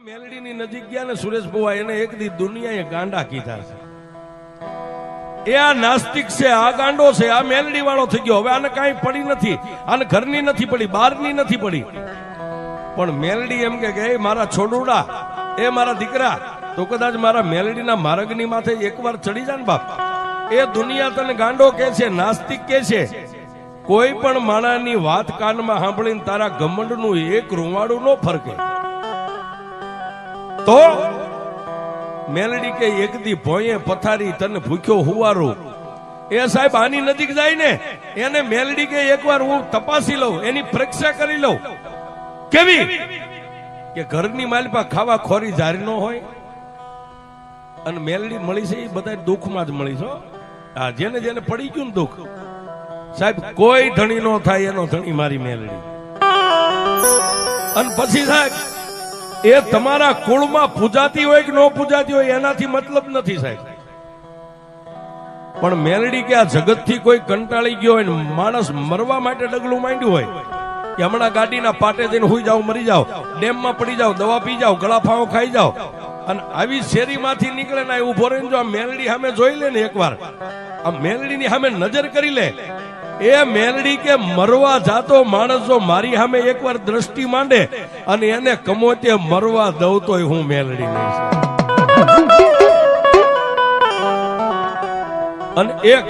મેલડીની નજીક ગયા ને સુરેશ બુઆ એને એક દી દુનિયાએ ગાંડા કીધા છે. એ આ નાસ્તિક છે, આ ગાંડો છે, આ મેલડી વાળો થઈ ગયો. હવે આને કાંઈ પડી નથી, આને ઘરની નથી પડી, બહારની નથી પડી. પણ મેલડી એમ કે એ મારા છોડુડા, એ મારા દીકરા, તો કદાચ મારા મેલડીના માર્ગની માથે એકવાર ચડી જાય ને બાપ, એ દુનિયા તને ગાંડો કે છે, નાસ્તિક કે છે. કોઈ પણ માણાની વાત કાનમાં સાંભળીને તારા ઘમંડનું એક રૂવાડું ન ફરકે. તો મેલડી કે એક દી ભોંયે પથારી તને ભૂખ્યો હુવારું. એ સાહેબ આની નજીક જાય ને એને મેલડી કે એકવાર હું તપાસી લઉં, એની પરીક્ષા કરી લઉં. કેવી કે ઘરની માલપા ખાવા ખોરી જારી ન હોય. અને મેલડી મળી છે એ બધા દુઃખમાં જ મળી છો. હા, જેને જેને પડી ગયું ને દુઃખ, સાહેબ કોઈ ધણી નો થાય એનો ધણી મારી મેલડી. અને પછી સાહેબ એ તમારા કુળમાં પૂજાતી હોય કે ન પૂજાતી હોય એનાથી મતલબ નથી સાહેબ. પણ મેલડી કે આ જગતથી કોઈ કંટાળી ગયો હોય, માણસ મરવા માટે ડગલું માંડ્યું હોય કે હમણાં ગાડીના પાટે જઈને હુઈ જાવ, મરી જાવ, ડેમમાં પડી જાવ, દવા પી જાવ, ગળાફાઓ ખાઈ જાવ, અને આવી શેરીમાંથી નીકળે ને ઉભો રહીને જો આ મેલડી સામે જોઈ લે ને એકવાર, આ મેલડીની સામે નજર કરી લે, એ મેલડી કે મરવા જાતો માણસ જો મારી સામે એકવાર દ્રષ્ટિ માંડે અને એને કમોતે મરવા દઉં તોય હું મેલડી નહીં. અને એક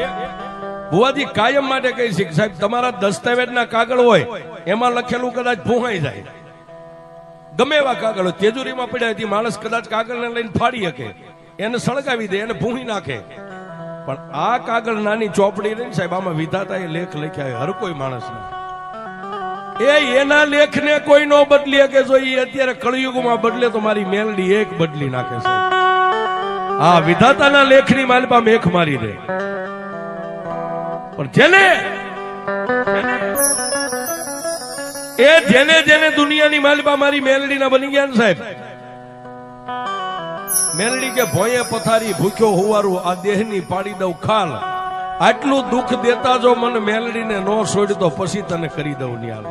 ભુવાજી કાયમ માટે કહી છે સાહેબ, તમારા દસ્તાવેજના કાગળ હોય એમાં લખેલું કદાચ ભૂહાઈ જાય, ગમે એવા કાગળ હોય, તેજુરીમાં પડ્યા હતી, માણસ કદાચ કાગળને લઈને ફાડી શકે, એને સળગાવી દે, એને ભૂહી નાખે. પણ આ કાગળ નાની ચોપડી રહી સાહેબ, આમાં વિધાતા એ લેખ લખ્યા હર કોઈ માણસ એ એના લેખને કોઈ નો બદલી શકે. જો એ અત્યારે કળયુગમાં બદલે તો મારી મેલડી એક બદલી નાખે છે. આ વિધાતાના લેખની માલપા મેખ મારી દે. પણ જેને જેને દુનિયાની માલપા મારી મેલડીના બની ગયા ને સાહેબ, મેલડી કે ભોંયે પથારી ભૂખ્યો હુવારું, આ દેહની પાડી દઉં ખાલ. આટલું દુઃખ દેતા જો મને મેલડીને નો છોડી તો પછી તને કરી દઉં નિયાલ.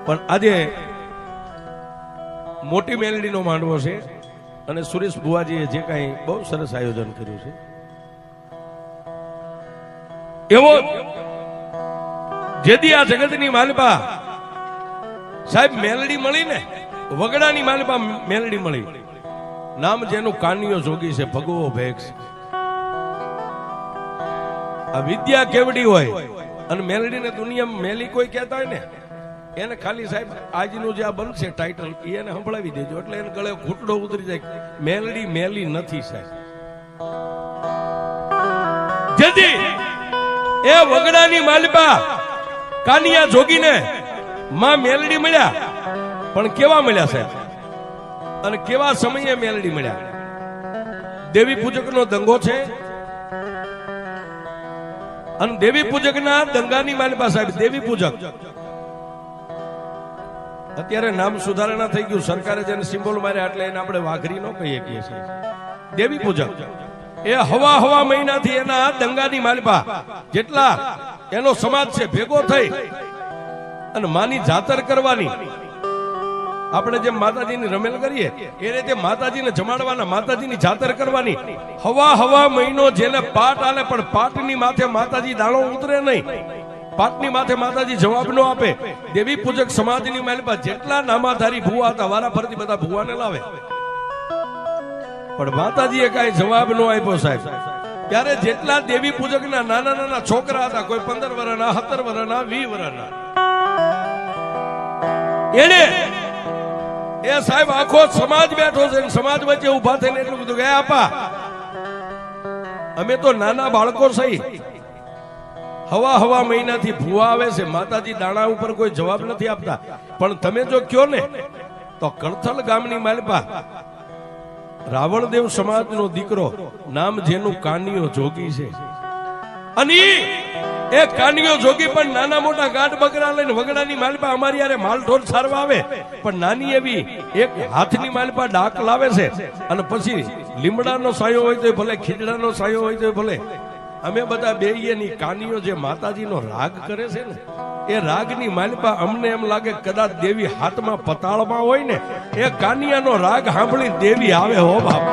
પણ આજે મોટી મેલડીનો માંડવો છે અને સુરેશ બુવાજીએ જે કાંઈ બહુ સરસ આયોજન કર્યું છે, એવો જેદી આ જગતની માલપા સાહેબ મેલડી મળી ને, વગડાની માલપા મેલડી મળી. નામ જેનું કાનિયો જોગી છે, ભગવો ભેક્ષ. આ વિદ્યા કેવડી હોય અને મેલડીને દુનિયામાં મેલી કોઈ કહેતા હોય ને એને ખાલી સાહેબ આજનું જે આ બનશે ટાઇટલ એને સંભળાવી દેજો એટલે એને ગળે ઘૂંટડો ઉતરી જાય. મેલડી મેલી નથી સાહેબ. જેથી એ વગડાની માલપા કાનિયા જોગીને માં મેલડી મળ્યા, પણ કેવા મળ્યા સાહેબ અને કેવા સમયે મેલડી મળ્યા. દેવી પૂજકનો દંગો છે અને દેવી પૂજકના દંગાની માલપા સાહેબ દેવી પૂજક અત્યારે નામ સુધારણા થઈ ગયું, સરકારે જેને સિમ્બોલ માર્યા એટલે એને આપણે વાઘરી નો કહીએ છીએ. દેવી પૂજક એ હવા મહિનાથી એના દંગાની માલપા જેટલા એનો સમાજ છે ભેગો થઈ અને માની જાતર કરવાની. આપણે જેમ માતાજીની રમેલ કરીએ એ રીતે માતાજીને જમાડવાના, માતાજીની જાતર કરવાની. હવા મહિનો જેને પાટ આલે પણ પાટની માથે માતાજી દાણો ઉતરે નહીં, પાટની માથે માતાજી જવાબ નો આપે. દેવી પૂજક સમાજની માલપા જેટલા નામાધારી ભુવા હતા વારા ફરતી બધા ભુવાને લાવે, પણ માતાજીએ કઈ જવાબ નો આપ્યો સાહેબ. ત્યારે જેટલા દેવી પૂજકના નાના નાના છોકરા હતા, કોઈ 15 વર્ષના, 17 વર્ષના, 20 વર્ષના, એને એ સાહેબ આખો સમાજ બેઠો છે, સમાજ વચ્ચે ઉભા થઈને એટલું કીધું કે આપા અમે તો નાના બાળકો સહી હવા મહિનાથી ભૂવા આવે છે, માતાજી દાણા ઉપર કોઈ જવાબ નથી આપતા, પણ તમે જો કયો ને તો કળથલ ગામની માલપા રાવણદેવ સમાજનો દીકરો, નામ જેનું કાનિયો જોગી છે, અને એ કાનિયો જોગી પણ નાના મોટા ગાઢ બકરા લઈને વગડાની માલપા અમારી યારે માલઢોર સારવા આવે, પણ નાની એવી એક હાથની માલપા ડાક લાવે છે. અને પછી લીમડાનો સાયો હોય તો ભલે, ખીજડાનો સાયો હોય તો ભલે, અમે બધા બેયની કાનીઓ જે માતાજીનો રાગ કરે છે ને, એ રાગની માલિપા અમને એમ લાગે કદાચ દેવી હાથમાં પતાળમાં હોય ને, એ કાનિયાનો રાગ સાંભળી દેવી આવે હો બાપ.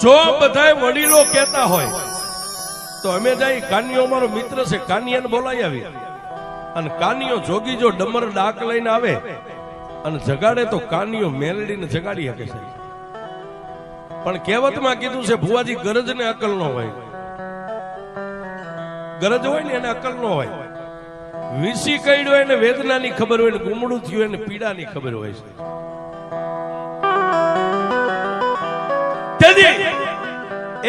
જો બધા વડીલો કહેતા હોય તો અમે જાય કાનિયો અમારો મિત્ર છે, કાનિયાને બોલાવી આવી અને કાનિયો જોગી જો ડમર ડાક લઈને આવે અને જગાડે તો કાનિયો મેલડીને જગાડી શકે છે. પણ કહેવતમાં કીધું છે ભુવાજી ગરજ ને અકલ નો હોય. ગરજ હોય ને એને અકલ નો હોય. વિસી કઈડ્યો એને વેદનાની ખબર હોય ને ગુમડું થયું એને પીડાની ખબર હોય છે.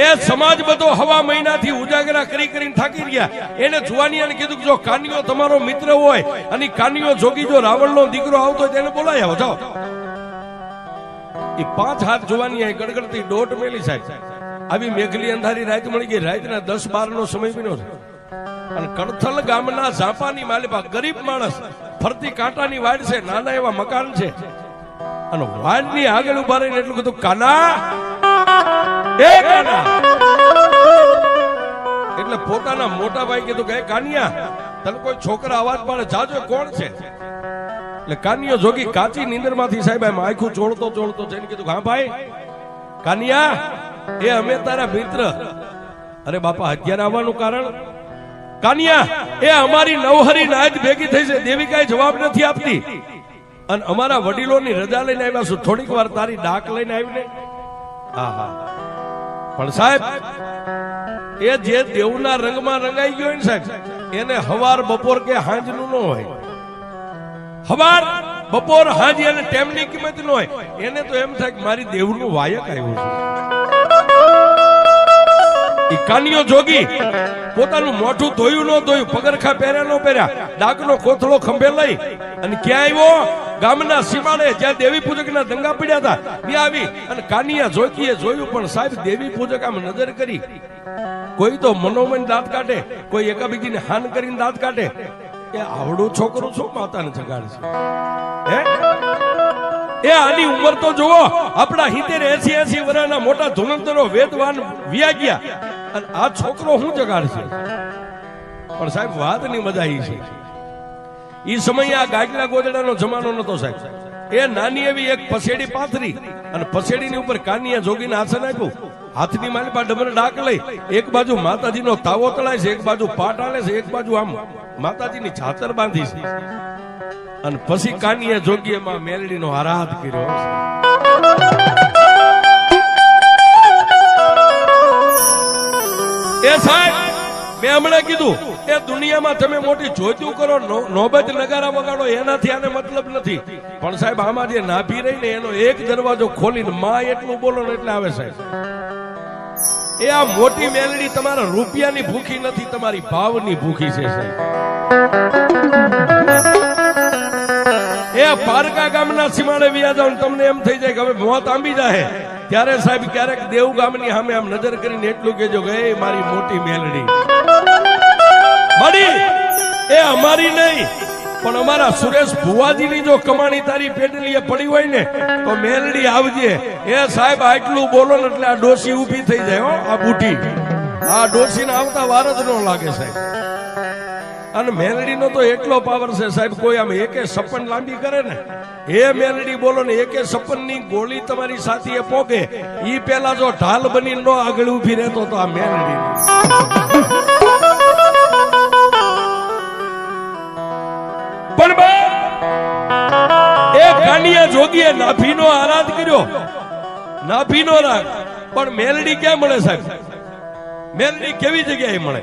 એ સમાજ બધો હવા મહિનાથી ઉજાગરા કરી કરીને થાકી ગયા. એને જુવાનિયાને કીધું કે જો કાનિયો તમારો મિત્ર હોય અને કાનિયો જોગી જો રાવણનો દીકરો આવતો હોય તેને બોલાવી આવો જાઓ. એ 5 હાથ જુવાનિયા ગડગડતી દોટ મેલી સાહેબ. આવી મેઘલી અંધારી રાત મળી ગઈ. રાતના 10-12 નો સમય બન્યો છે અને કણથલ ગામના ઝાપાની માલિપા ગરીબ માણસ, ફરતી કાંટાની વાડ છે, નાના એવા મકાન છે અને વાડની આગળ ઉભા રહીને એટલું કીધું કાના એટલે પોતાના મોટા ભાઈ કીધું કે કાનિયા તને કોઈ છોકરા અવાજ પાડે જાજો કોણ છે? એટલે કાનિયો જોગી કાચી નીંદર માંથી સાહેબ એમ આખું ચોળતો જઈને કીધું હા ભાઈ કાનિયા એ અમે તારા મિત્ર. અરે બાપા અત્યારે આવવાનું કારણ? કાનિયા એ અમારી નવહરી નાચ ભેગી થઈ છે, દેવી કઈ જવાબ નથી આપતી અને અમારા વડીલોની રજા લઈને આવ્યા છું, થોડીક વાર તારી ડાક લઈને આવીને. હા હા પણ સાહેબ એ જે દેવના રંગમાં રંગાઈ ગયો ને સાહેબ, એને હવાર બપોર કે હાંજનું ન હોય. હવાર બપોર હાંજ એને ટેમની કિંમત ન હોય. એને તો એમ થાય કે મારી દેવનું વાયક આવ્યું છે. ઈ કાનિયો જોગી પોતાનું મોઢું ધોયું ન ધોયું, પગરખા પહેર્યા ન પહેર્યા, ડાકનો કોથળો ખંભે લઈ અને ક્યાં આવ્યો? ગામના સીમાડે જ્યાં દેવી પૂજકના દંગા પડ્યા હતા ત્યાં આવી અને કાનિયા જોગીએ જોયું. પણ સાહેબ દેવી પૂજક આમ નજર કરી, કોઈ તો મનોમન દાંત કાઢે, કોઈ એકાબીજીને હાન કરીને દાંત કાઢે. એ આવડું છોકરું શું માતાને જગાડશે? હે એ આની ઉંમર તો જુઓ, આપણા 70-80 વર્ષના મોટા ધુરંધરો વેદવાન વ્યા ગયા અને આ છોકરો શું જગાડશે? પણ સાહેબ વાતની મજા ઈ છે, ઈ સમયે આ ગાગલા ગોદડાનો જમાનો નતો સાહેબ. એ નાની એવી એક પસેડી પાથરી અને પસેડીની ઉપર કાનિયા જોગીને આસન આપ્યું. હાથની માલિપા ડમર ડાક લઈ એક બાજુ માતાજીનો તાવો તળાય છે, એક બાજુ પાટ આલે છે, એક બાજુ આમ માતાજીની છાતર બાંધી છે અને પછી કાનિયા જોગીએ માં મેલડીનો આરાધ કર્યો. એ સાહેબ મેં હમણાં કીધું એ દુનિયામાં તમે મોટી જોતું કરો, નોબત નગારા વગાડો, એનાથી આને મતલબ નથી. પણ સાહેબ આમાં જે નાભી રહી ને એનો એક દરવાજો ખોલીને માં એટલું બોલો ને એટલે આવે સાહેબ. એ આ મોટી મેલડી તમારા રૂપિયાની ભૂખી નથી, તમારી ભાવની ભૂખી છે સાહેબ. એ પારકા ગામના સીમાડે વ્યા જાવ તમને એમ થઈ જાય કે હવે મોત આંબી જાય, ત્યારે સાહેબ ક્યારેક દેવ ગામની સામે આમ નજર કરીને એટલું કહેજો કે એ મારી મોટી મેલડી મળી. એ અમારી નહીં પણ અમારા સુરેશ ભુવાજીની જો કમાણી તારી પેટલીએ પડી હોય ને તો મેલડી આવજે. એ સાહેબ આટલું બોલો ને એટલે આ ડોસી ઊભી થઈ જાય. હો આ બુઢી, આ ડોસીને આવતા વાર જ ન લાગે સાહેબ. અને મેલડીનો તો એટલો પાવર છે સાહેબ, કોઈ આમ એકે સપન લાંબી કરે ને એ મેલડી બોલો ને એકે સપનની ગોળી તમારી સાથીએ પોગે ઈ પેલા જો ઢાલ બની નો આગળ ઊભી રહેતો તો આ મેલડી. પણ એ કાનિયા જોગીએ નાભીનો આરાધ કર્યો, નાભીનો રાગ. પણ મેલડી ક્યાં મળે સાહેબ? મેલડી કેવી જગ્યાએ મળે?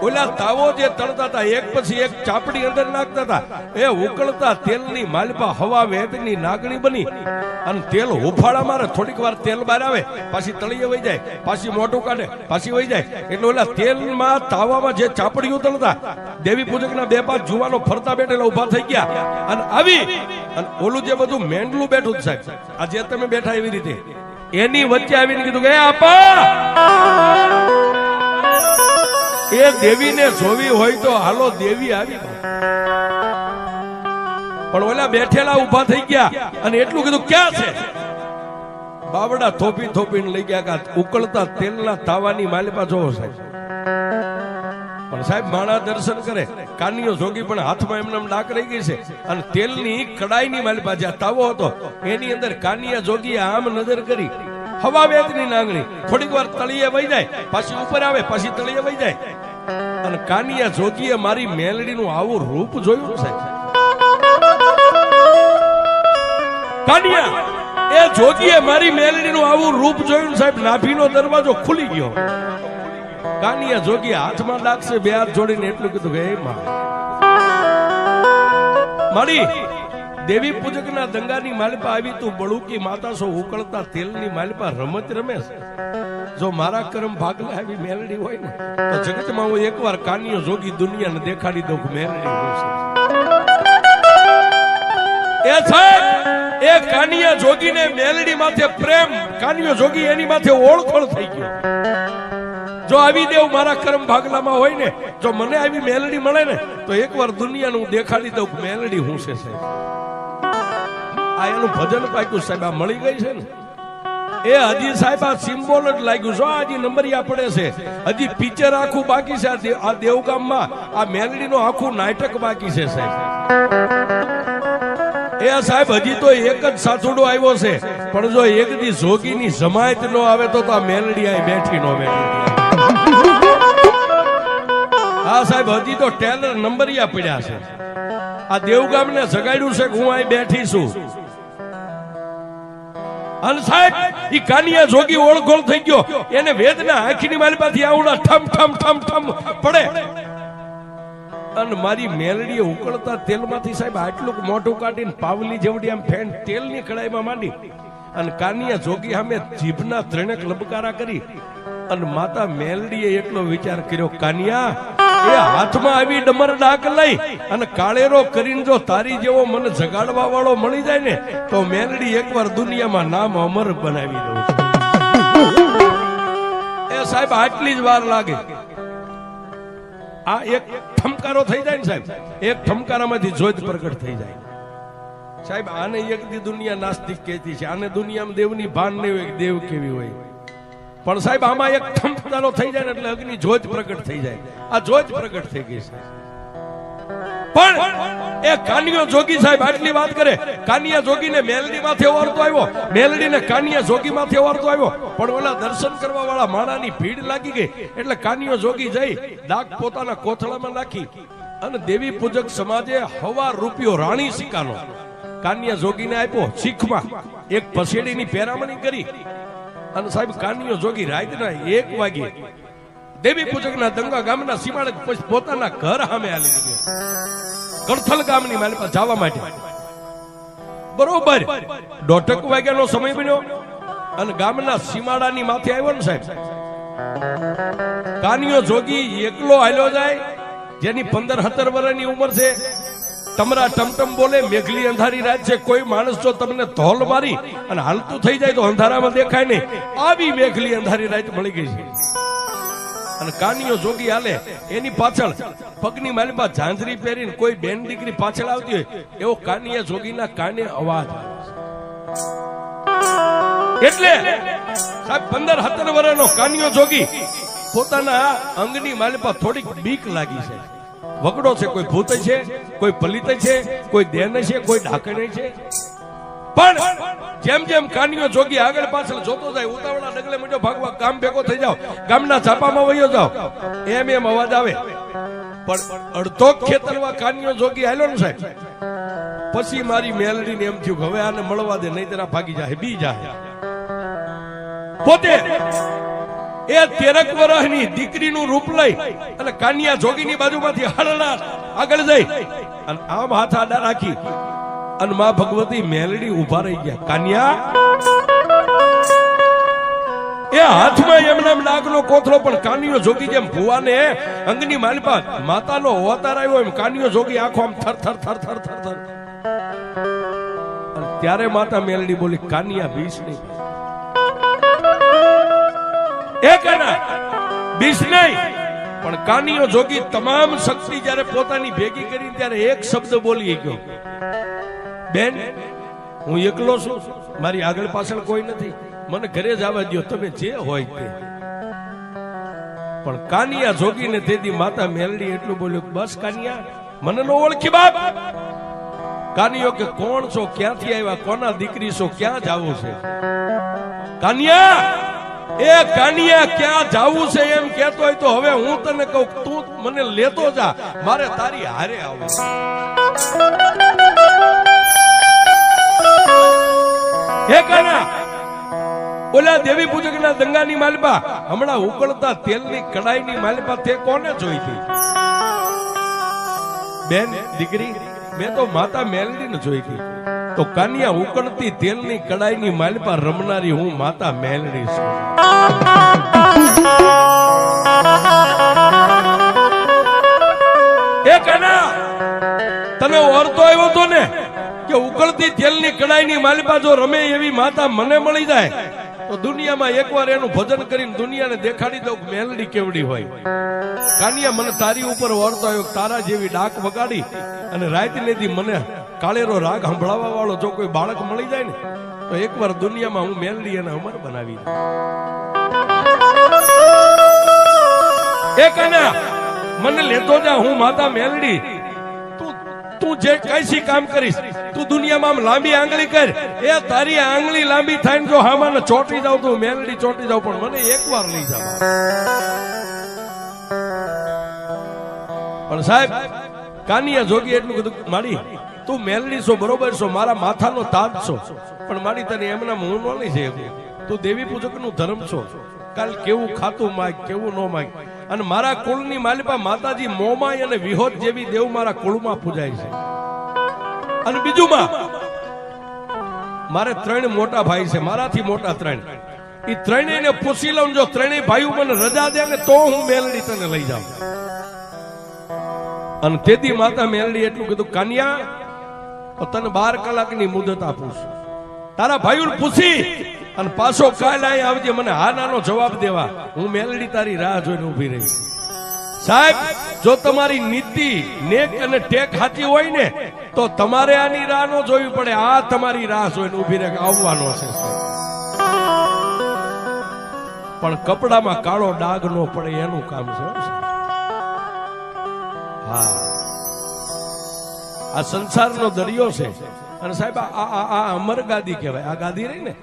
ઓલા તાવો જે તળતા હતા એક પછી એક ચાપડી અંદર નાખતા હતા, એ ઉકળતા તેલની માલપા હવા વેદની નાગણી બની અને તેલ હુફાળા મારે, થોડીક વાર તેલ બહાર આવે, પાછી તળીએ વહી જાય, પાછી મોટું કાઢે, પાછી વહી જાય. એટલે ઓલા તેલમાં તાવામાં જે ચાપડીઓ તળતા, દેવી પૂજકના બે પાંચ જુવાનો ફરતા બેઠેલા ઉભા થઈ ગયા અને આવી અને ઓલું જે બધું મેંડલું બેઠું સાહેબ, આ જે તમે બેઠા એવી રીતે, એની વચ્ચે આવીને કીધું કે આપા એ દેવીને જોવી હોય તો હાલો, દેવી આવી. પણ ઓલા બેઠેલા ઉભા થઈ ગયા અને એટલું કીધું ક્યાં છે? બાવડા થોપી થોપીને લઈ ગયા કા ઉકળતા તેલના તાવાની માલિપા જોવો સાહેબ. પણ સાહેબ માણા દર્શન કરે, કાનિયો જોગી પણ હાથમાં એમને ડાક રહી ગઈ છે અને તેલની કડાઈની માલિપા જ્યાં તાવો હતો એની અંદર કાનિયા જોગીએ આમ નજર કરી, હવા વેદની નાંગણી, થોડીક વાર તળીએ વહી જાય, પાછી ઉપર આવે, પાછી તળીએ વહી જાય. અને કાનિયા જોગીએ મારી મેલડીનું આવું રૂપ જોયું સાહેબ. કાનિયા એ જોગીએ મારી મેલડીનું આવું રૂપ જોયું સાહેબ. નાભીનો દરવાજો ખુલી ગયો. કાનિયા જોગી હાથમાં ડાકશે, બે હાથ જોડીને એટલું કીધું કે હે મારી દેવી પૂજકના દંગાની માલિપા આવી, તું બળુકી માતા છો, ઉકળતા તેલની માલિપા રમત રમેશ. જો મારા કર્મ ભાગલા આવી મેલડી હોય ને તો જગતમાં હું એકવાર કાનિયો જોગી દુનિયાને દેખાડી દઉં કે મેલડી હું છે. એ સાહેબ એ કાનિયા જોગીને મેલડી માથે પ્રેમ, કાનિયો જોગી એની માથે ઓળખોળ થઈ ગયો. જો આવી દેવ મારા કર્મ ભાગલામાં હોય ને, જો મને આવી મેલડી મળે ને તો એકવાર દુનિયાને હું દેખાડી દઉં કે મેલડી હું છે સાહેબ. આ એનું ભજન પાક્યું સાહેબ, આ મળી ગઈ છે ને એ હજી સાહેબ આ સિમ્બોલ જ લાગ્યું છે. હજી નંબરિયા પડે છે, હજી પિક્ચર આખું બાકી છે. આ દેવગામમાં આ મેલડીનું આખું નાટક બાકી છે સાહેબ. એ સાહેબ હજી તો એક જ સાસુડો આવ્યો છે, પણ જો એક દી જોગીની જમાયત નો આવે તો આ મેલડી આ બેઠી નો મેલડી. હા સાહેબ હજી તો ટેલર નંબરિયા પડ્યા છે. આ દેવગામને જગાડ્યું છે કે હું અહીં બેઠી છું. અને સાહેબ ઈ કાનિયા જોગી ઓળખોળ થઈ ગયો, એને વેદના આંખની માલિપાથી આવડા ઠમ ઠમ ઠમ ઠમ પડે અને મારી મેલડીએ ઉકળતા તેલમાંથી સાહેબ આટલું મોટું કાઢીને પાવલી જેવડી આમ ફેન તેલની કડાઈમાં માંડી અને કાનિયા જોગી સામે જીભના ત્રણેક લબકારા કરી અને માતા મેલડીએ એટલો વિચાર કર્યો, કાનિયા એ હાથમાં આવી ડમર ડાક લઈ અને કાળેરો કરીને જો તારી જેવો મને જગાડવા વાળો મળી જાય ને તો મેલડી એકવાર દુનિયામાં નામ અમર બનાવી દઉં. એ સાહેબ આટલી જ વાર લાગે. આ એક ઠમકારો થઈ જાય ને સાહેબ, એક ઠમકારામાંથી જ્યોત પ્રગટ થઈ જાય સાહેબ. આને એક દી દુનિયા નાસ્તિક કહેતી છે, આને દુનિયામાં દેવની ભાન નહીં હોય, દેવ કેવી હોય. પણ સાહેબ આમાં એક ઠમકારો થઈ જાય ને એટલે અગ્નિ જ્યોત પ્રગટ થઈ જાય. આ જ્યોત પ્રગટ થઈ ગઈ છે. પણ એ કાનિયો જોગી સાહેબ આટલી વાત કરે, કાનિયા જોગીને મેલડી માથે ઓરતો આવ્યો, મેલડીને કાનિયા જોગી માથે ઓરતો આવ્યો. પણ ઓલા દર્શન કરવા વાળા માણાની ભીડ લાગી ગઈ એટલે કાનિયો જોગી જઈ ડાક પોતાના કોથળામાં નાખી અને દેવી પૂજક સમાજે હવા રૂપિયો રાણી સિક્કાનો કાનિયા જોગીને આપ્યો. શીખમાં એક પસેડીની પેરામણી કરી અને સાહેબ કાનિયો જોગી રાતના 1 વાગે દેવી પૂજકના દંગા ગામના સીમાડે પોતાના ઘર સામે આલી ગયો, કરથલ ગામની માલિપા જવા માટે. બરોબર 1:30 વાગ્યાનો સમય બન્યો અને ગામના સીમાડાની માથે આવ્યો ને સાહેબ. કાનિયો જોગી એકલો હાલ્યો જાય, જેની 15-17 વર્ષની ઉંમર છે. તમરા ટમટમ બોલે, મેઘલી અંધારી રાત છે, કોઈ માણસ જો તમને ધોલ મારી અને હાલતું થઈ જાય તો અંધારામાં દેખાય નહીં. આવી મેઘલી અંધારી રાત મળી ગઈ છે. અને કાનિયો જોગી હાલે, એની પાછળ પગની માલિપા ઝાંઝરી પહેરીને કોઈ બેન દીકરી પાછળ આવતી હોય એવો કાનિયા જોગીના કાને અવાજ. એટલે સાહેબ 15-17 વર્ષનો કાનિયો જોગી પોતાના અંગની માલિપા થોડીક બીક લાગી છે. વગડો છે, કોઈ ભૂત છે, કોઈ પલિત છે, કોઈ દેન છે, કોઈ ઢાકણ છે. પણ જેમ જેમ કાનિયો જોગી આગળ પાછળ જોતો જાય, ઉતાવળા ડગલે મીઠો ભાગવા ગામ ભેગો થઈ જાવ, ગામના છાપામાં વયો જાવ, એમ એમ અવાજ આવે. પણ અડધો ખેતરમાં કાનિયો જોગી હાલ્યો ને સાહેબ, પછી મારી મેલડીને એમ થયું હવે આને મળવા દે, નહીં તરા ભાગી જાય, બી જાય. પોતે એ 13 વર્ષની દીકરીનું રૂપ લઈ અને કાનિયા જોગીની બાજુમાંથી હળના આગળ જઈ અને આમ હાથ આડા રાખી અને માં ભગવતી મેલડી ઉભા રહી ગયા. કાનિયા એ હાથમાં એમના નાગનો કોથળો, પણ કાનિયો જોગી જેમ ભુવાને અંગની માલપા માતાનો અવતાર આવ્યો એમ કાનિયો જોગી આખો આમ થર થર થર થર થર થર. ત્યારે માતા મેલડી બોલી, કાનિયા બીસ નહીં, એ કાના બીસ નહીં. પણ કાનિયો જોગી તમામ શક્તિ જ્યારે પોતાની ભેગી કરી ત્યારે એક શબ્દ બોલી ગયો, બેન હું એકલો છું, મારી આગળ પાછળ કોઈ નથી, મને ઘરે જવા દો, તમે જે હોય તે. પણ કાનિયા જોગીને તેથી માતા મેલડી એટલું બોલ્યું, બસ કાનિયા મને નો ઓળખી બાપ. કાનિયો કે કોણ છો, ક્યાંથી આવ્યા, કોના દીકરી છો, ક્યાં જાવું છે? કાનિયા એ કાનિયા ક્યાં જાવું છે એમ કહેતો હોય તો હવે હું તને કહું, તું મને લેતો જા, મારે તારી હારે આવું. હે કાના, ઓલા દેવી પૂજકના દંગાની માલપા હમણાં ઉકળતા તેલની કડાઈની માલપા તે કોને જોઈ હતી? બેન દીકરી, મેં તો માતા મેલડીને જોઈ હતી. તો કાનિયા ઉકળતી તેલની કડાઈની માલપા રમનારી હું માતા મેલડી છું. એ કાના, તને ઓરતો આવ્યો તો ને કે ઉકળતી તેલની કડાઈની માલપા જો રમે એવી માતા મને મળી જાય તો દુનિયામાં એકવાર એનું ભજન કરીને દુનિયાને દેખાડી દઉં મેલડી કેવડી હોય. કાનિયા મને તારી ઉપર ઓરતો આવ્યો, તારા જેવી ડાક વગાડી અને રાતનેથી મને કાળેરો રાગ સંભળાવવા વાળો જો કોઈ બાળક મળી જાય ને તો એકવાર દુનિયામાં હું મેલડી એને અમર બનાવી દઉં. એ કાના મને લેતો જા, હું માતા મેલડી. તું જે કઈસી કામ કરીશ, તું દુનિયામાં આમ લાંબી આંગળી કર, એ તારી આંગળી લાંબી થાય ને જો હામાને ચોટી જાવ તો મેલડી ચોટી જાવ, પણ મને એકવાર લઈ જાવ. પણ સાહેબ કાનિયા જોગી એટલું કીધું, માડી તું મેલડી છો બરોબર છો, મારા માથાનો તાજ છો, પણ માડી તને એમના હું ન લઈ જાય. તું દેવી પૂજક નું ધર્મ છો, કાલ કેવું ખાતું માગ કેવું ન માગ. અને મારા કુળની માલિપા માતાજી મોમાઈ અને વિહોત જેવી દેવ મારા કુળમાં પૂજાય છે. અને બીજું માં મારે 3 મોટા ભાઈ છે, મારાથી મોટા 3. એ ત્રણેયને પૂછી લઉં, જો ત્રણેય ભાઈઓ મને રજા દે ને તો હું મેલડી તને લઈ જાઉં. અને તેથી માતા મેલડી એટલું કીધું, કાનિયા તને 12 કલાકની મુદત આપું છું, તારા ભાઈઓને પૂછી અને પાછો કાલ અહીં આવજે, મને હા નાનો જવાબ દેવા. હું મેલડી તારી રાહ જોઈને ઉભી રહી. સાહેબ જો તમારી નીતિ નેક અને ટેક સાચી હોય ને તો તમારે આની રાહ નો જોવી પડે, આ તમારી રાહ જોઈને ઉભી રહે આવવાનો છે. પણ કપડામાં કાળો ડાઘ નો પડે એનું કામ છે. હા, આ સંસારનો દરિયો છે. અને સાહેબ આ અમર ગાદી કહેવાય. આ ગાદી રહી ને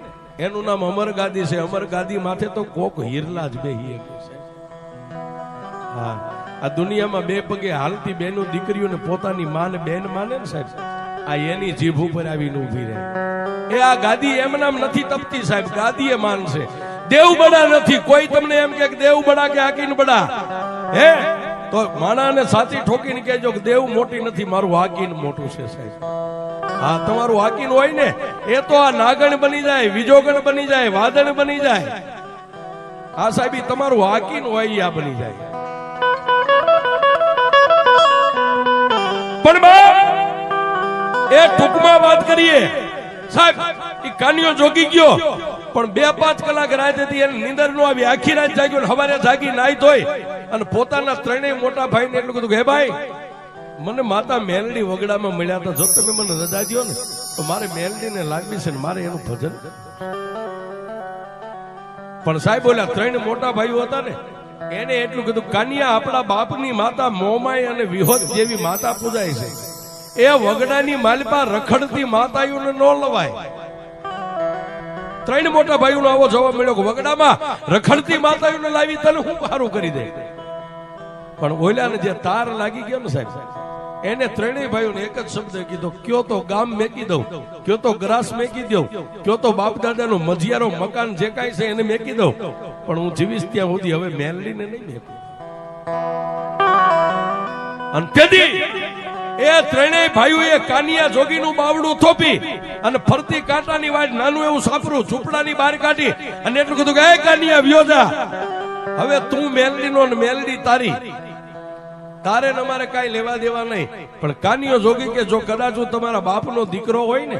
એનું નામ અમર ગાદી છે. અમર ગાદી માથે તો કોક હીરલા જ બેહી છે. હા, આ દુનિયામાં 2 પગે હાલતી બેનો દીકરીઓને પોતાની માને બેન માને ને સાહેબ, આ એની જીભ ઉપર આવીને ઉભી રહે. એ આ ગાદી એમ નામ નથી તપતી સાહેબ, ગાદી એ માન છે. દેવ બડા નથી. કોઈ તમને એમ કે દેવ બડા કે હાકીન બડા હે તો માણાને સાચી ઠોકીને કહેજો કે દેવ મોટી નથી, મારું હાકીન મોટું છે સાહેબ. હા, તમારું હાકીન હોય ને એ તો આ નાગણ બની જાય, વિજોગણ બની જાય, વાદળ બની જાય. હા સાહેબ, તમારું હાકીન હોય આ બની જાય. પણ એ ટૂંકમાં વાત કરીએ સાહેબ, એ કાનિયો જોગી ગયો પણ 2-5 કલાક રાત હતી, એને નીંદર નો આવી. આખી રાત જાગ્યો, સવારે જાગી નાઈ ધોઈ અને પોતાના 3 મોટા ભાઈને એટલું કીધું કે હે ભાઈ, મને માતા મેલડી વગડામાં મળ્યા હતા, જો તમે મને રજા દો ને તો મારે મેલડીને લાગવી છે ને મારે એનું ભજન. પણ સાહેબ બોલ્યા 3 મોટા ભાઈઓ હતા ને એને એટલું કીધું, કાનિયા આપણા બાપની માતા મોમાઈ અને વિહોત જેવી માતા પૂજાય છે, એ વગડાની માલપા રખડતી માતાઓને ન લવાય. 3 મોટા ભાઈઓનો આવો જવાબ મળ્યો કે વગડામાં રખડતી માતાઓને લાવી તને હું સારું કરી દે. પણ ઓલાને જે તાર લાગી ગયો ને સાહેબ, એને ત્રણેય ભાઈઓને એક જ શબ્દ કીધો, કયો તો ગામ મેકી દઉં, કયો તો ગ્રાસ મેકી દઉં, કયો તો બાપ દાદાનો મજિયારો મકાન જે કાંઈ છે એને મેકી દઉં, પણ હું જીવીશ ત્યાં સુધી હવે મેલડીને નહીં મેકું. અને તેથી એ ત્રણેય ભાઈઓએ કાનિયા જોગીનું બાવડું થોપી અને ફરતી કાંટાની વાટ નાનું એવું સાપરું ઝૂંપડાની બહાર કાઢી અને એટલું કીધું કે એ કાનિયા વ્યો જા, હવે તું મેલડીનો ને મેલડી તારી, તારે ને અમારે કાંઈ લેવા દેવા નહીં. પણ કાનિયો જોગી કે જો કદાચ હું તમારા બાપનો દીકરો હોય ને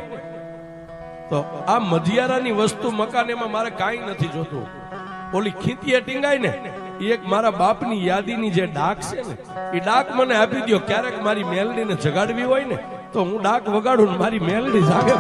તો આ મધિયારાની વસ્તુ મકાન એમાં મારે કાંઈ નથી જોતું. ઓલી ખીતીએ ટીંગાય ને એક મારા બાપની યાદીની જે ડાક છે ને એ ડાક મને આપી દો. ક્યારેક મારી મેલડીને જગાડવી હોય ને તો હું ડાક વગાડું ને મારી મેલડી જાગે.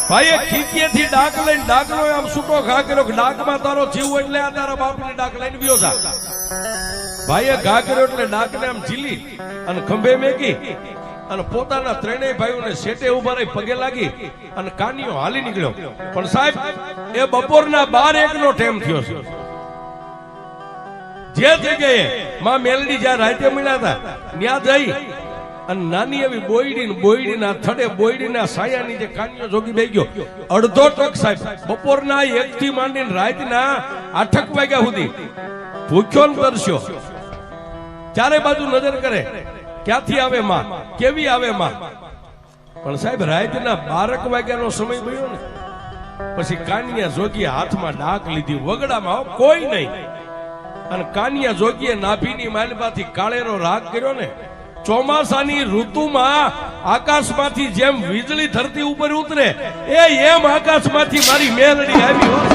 ભાઈએ ખીતીએથી ડાક લઈને ડાકનો આમ છૂટો ઘા કર્યો, ડાકમાં તારો જીવ એટલે આ તારા બાપની ડાક લઈને વ્યો જા. ભાઈએ ઘા કર્યો એટલે ડાકને આમ ઝીલી અને ખંભે મેકી અને પોતાના ત્રણેય ભાઈઓને શેટે ઉભા રહી પગે લાગી અને કાનિયો હાલી નીકળ્યો. પણ સાહેબ એ બપોરના 12-1 નો ટાઈમ થયો છે. જે જગ્યાએ માં મેલડી જ્યાં રાતે મળ્યા હતા ત્યાં જઈ અને નાની એવી બોયડીના થડે બોયડીના સાયાની જે કાનિયો જોગી બેહી ગયો. અડધો ટક સાહેબ બપોરના 1 થી માંડીને રાતના 8 વાગ્યા સુધી ભૂખ્યો ને તરસ્યો. ચારે બાજુ નજર કરે ક્યાંથી આવે માં, કેવી આવે માં. પણ સાહેબ રાતના 12 વાગ્યાનો સમય ગયો ને પછી કાનિયા જોગીએ હાથમાં ડાક લીધી, વગડામાં કોઈ નહીં. અને કાનિયા જોગીએ નાભીની માલમાંથી કાળેરો રાગ કર્યો ને. ચોમાસાની ઋતુમાં આકાશમાંથી જેમ વીજળી ધરતી ઉપર ઉતરે એમ આકાશમાંથી મારી મેલડી આવી હોય.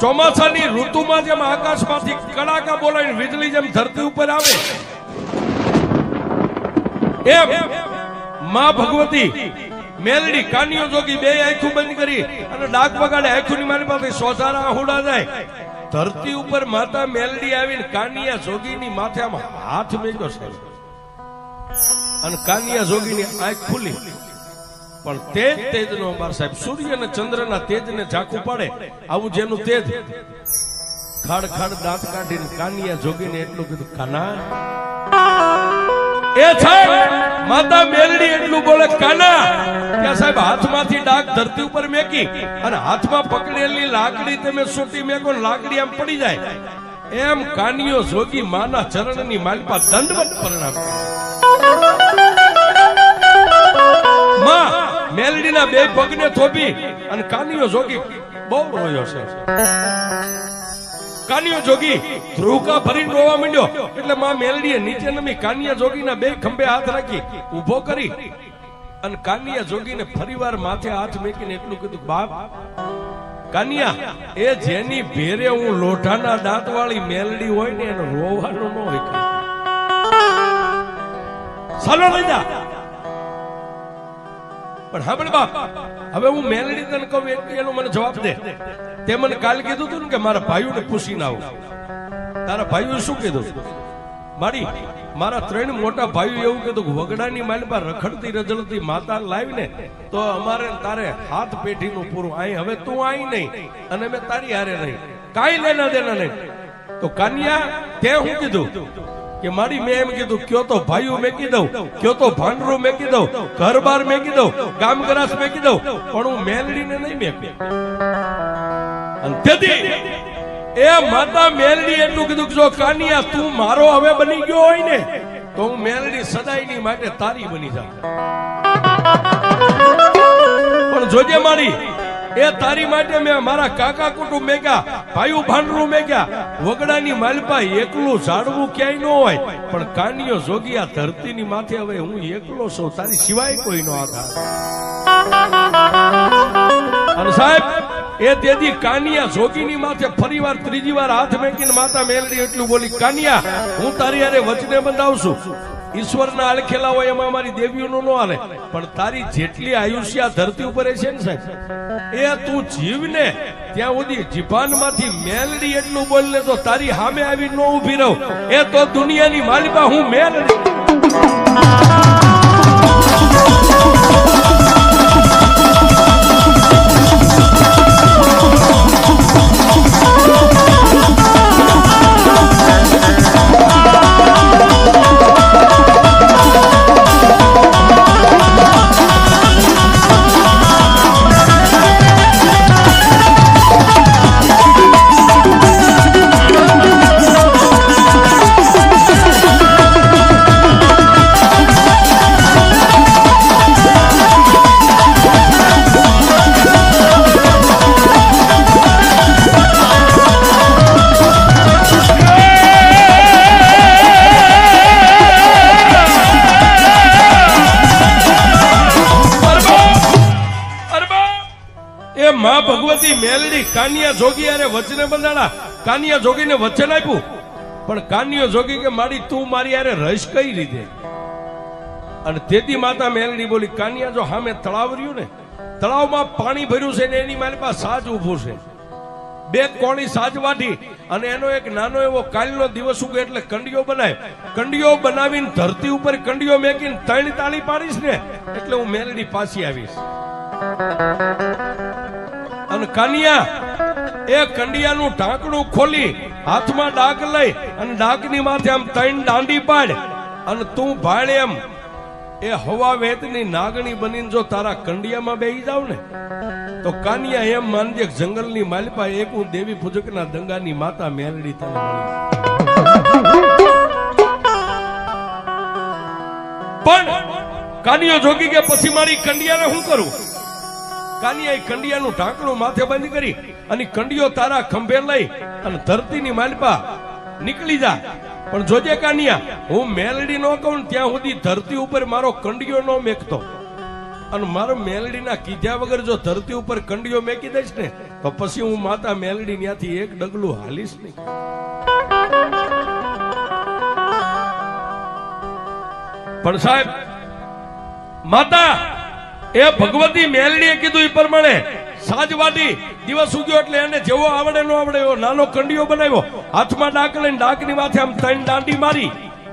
ચોમાસાની ઋતુમાં જેમ આકાશમાંથી કડાકા બોલાવીને વીજળી જેમ ધરતી ઉપર આવે એમ માં ભગવતી મેલડી કાનિયો જોગી બે આંખો બંધ કરી અને ડાક વગાડે. આંખોની મારી પાસે સોજારા આહુડા જાય. ધરતી ઉપર માતા મેલડી આવીને કાનિયા જોગીની માથે આમ હાથ મેક્યો છે અને કાનિયા જોગીની આંખ ખુલી. પણ તેજ નો બાર સાહેબ સૂર્ય અને ચંદ્રના તેજને ઝાંખું પાડે આવું જેનું તેજ. ખાડ ખાડ દાંત કાઢીને કાનિયા જોગીને એટલું કીધું, કાના એ સાહેબ માતા મેલડી એટલું બોલે કાના. ત્યાં સાહેબ હાથમાંથી ડાક ધરતી ઉપર મેકી અને હાથમાં પકડેલી લાકડી તમે સોટી મેકો, લાકડી આમ પડી જાય. એમ કાનિયો જોગી માના ચરણની માલિપા દંડવત પ્રણામ. માં મેલડીના બે પગને થોપી અને કાનિયો જોગી બહુ રોયો છે. કાનિયો જોગી ધ્રુવકા ભરીને રોવા માંડ્યો એટલે માં મેલડીએ નીચે નમી કાનિયા જોગીના બે ખંભે હાથ રાખી ઊભો કરી અને કાનિયા જોગીને ફરીવાર માથે હાથ મેકીને એટલું કીધું, બાપ કાનિયા, એ જેની ભેરે હું લોઢાના દાંત વાળી મેલડી હોય ને એને રોવાનું ન હોય. ચાલો લઈ જા. પણ હા પણ બાપ, હવે હું મેલડી તને કહું એનો મને જવાબ દે. તે મને કાલ કીધું હતું ને કે મારા ભાઈઓને પૂછીને આવું. તારા ભાઈઓ શું કીધું? મારા 3 મોટા ભાઈઓ એવું કીધું કે વગડાની માલિપા રખડતી રજડતી માતા લાવીને તો અમારે તારે હાથ પેઢીનું પૂરું. અહીં હવે તું આઈ નહીં અને મેં તારી હારે નહીં, કાંઈ લેના દેના નહીં. તો કાનિયા તે હું કીધું કે મારી મેં એમ કીધું, કયો તો ભાઈઓ મેકી દઉં, કયો તો ભાંડરું મેકી દઉં, ઘર બાર મેકી દઉં, ગામ ગરાસ મેકી દઉં, પણ હું મેલડીને નહીં મેકી. અને તેથી એ માતા મેલડી એટલું કીધું કે જો કાનિયા તું મારો હવે બની ગયો હોય ને તો હું મેલડી સદાયની માટે તારી બની જાઉં. પણ જોજે મારી, એ તારી માટે મેં મારા કાકા કુટુંબ મેગ્યા, ભાઈઓ ભાંડરું મેગ્યા, વગડાની માલપા એકલું ઝાડવું ક્યાંય ન હોય. પણ કાનિયો જોગી આ ધરતીની માથે હવે હું એકલો છું, તારી સિવાય કોઈ નો આધાર. અને સાહેબ એ તેથી કાનિયા જોગીની માથે ફરીવાર ત્રીજી વાર હાથ મેકીને માતા મેલડી એટલું બોલી, કાનિયા હું તારી હારે વચને બંધાવશું. ઈશ્વરના અળખેલા હોય એમાં અમારી દેવીઓનું ન હાલે, પણ તારી જેટલી આયુષ્ય ધરતી ઉપર છે ને સાહેબ, એ તું જીવને ત્યાં સુધી જીભાનમાંથી મેલડી એટલું બોલને તો તારી સામે આવી ન ઉભી રહું. એ તો દુનિયાની માલિકા હું મેલડી. માં ભગવતી મેલડી કાનિયા જોગી અરે વચને બંધાણા. કાનિયા જોગીને વચન આપ્યું, પણ કાનિયો જોગી કે મારી તું મારી યારે રહીશ કઈ રીતે? અને તેથી માતા મેલડી બોલી, કાનિયા જો સામે તળાવ રહ્યું ને, તળાવમાં પાણી ભર્યું છે ને એની મારી પાસે સાજ ઉભું છે, 2 કોણી સાજ વાટી અને એનો એક નાનો એવો કાલનો દિવસ ઉગે એટલે કંડિયો બનાય. કંડિયો બનાવીને ધરતી ઉપર કંડિયો મેકીને 3 તાળી પાડીશ ને એટલે હું મેલડી પાછી આવીશ. અને કાનિયા એ કંડિયાનું ઢાંકણું ખોલી હાથમાં ડાક લઈ અને ડાકની માથે આમ 3 દાંડી પાડ અને તું ભાળે એમ એ હવા વેતની નાગણી બનીને જો તારા કંડિયામાં બેહી જાવ ને તો કાનિયા એમ માનજે જંગલની માલિપા એક હું દેવી પૂજકના દંગાની માતા મેલડી તને મળી. પણ કાનિયો જોગી કે પછી મારી કંડિયાને શું કરું? કાનિયા કંડિયાનું ઢાંકણું માથે બંધ કરી અને કંડિયો તારા ખંભે લઈ અને ધરતીની માલિપા નીકળી જા. પણ જોજે કાનિયા, હું મેલડી નો કહું ત્યાં સુધી ધરતી ઉપર મારો કંડિયો નો મેકતો, અને મારો મેલડીના કીધા વગર જો ધરતી ઉપર કંડિયો મેકી દઈશ ને તો પછી હું માતા મેલડી ત્યાંથી એક ડગલું હાલીશ નહીં. પણ સાહેબ માતા એ ભગવતી મેલડીએ કીધું એ પ્રમાણે સાજવાટી દિવસ ઉગ્યો એટલે એને જેવો આવડે નો આવડે એવો નાનો કંડિયો બનાવ્યો, હાથમાં ડાક લઈને ડાકની માથે આમ 3 દાંડી મારી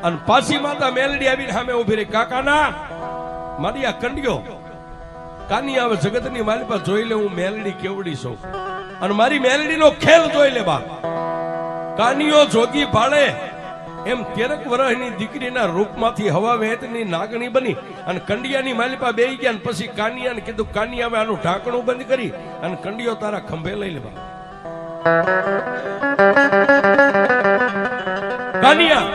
અને પાછી માતા મેલડી આવીને સામે ઉભી રહી. કાકાના મારી આ કંડિયો કાની આવે જગતની માલિપા જોઈ લે હું મેલડી કેવડી છું અને મારી મેલડીનો ખેલ જોઈ લે બા. કાનિયો જોગી ભાળે એમ 13 વર્ષની દીકરીના રૂપમાંથી હવા વહેતની નાગણી બની અને કંડિયાની માલિપા બેહી ગયા. પછી કાનિયાને કીધું, કાનિયા હવે આનું ઢાંકણું બંધ કરી અને કંડિયો તારા ખંભે લઈ લેવા. કાનિયા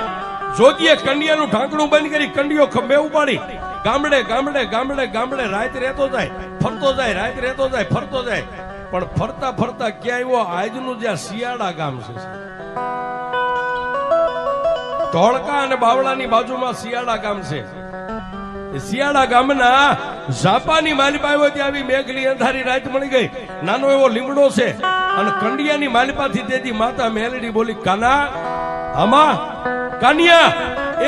જોગીએ કંડિયાનું ઢાંકણું બંધ કરી કંડિયો ખંભે ઉપાડી ગામડે ગામડે ગામડે ગામડે રાત રહેતો જાય, ફરતો જાય, રાત રહેતો જાય, ફરતો જાય. પણ ફરતા ફરતા ક્યાં આવ્યો આજનું જ્યાં શિયાળા ગામ છે, ધોળકા અને બાવળાની બાજુમાં શિયાળા ગામ છે. શિયાળા ગામના ઝાપાની માલિપા આવ્યો ત્યાં આવી મેઘલી અંધારી રાત મળી ગઈ. નાનો એવો લીમડો છે અને કંડિયાની માલિપાથી તેથી માતા મેલડી બોલી, કાના આમાં કાનિયા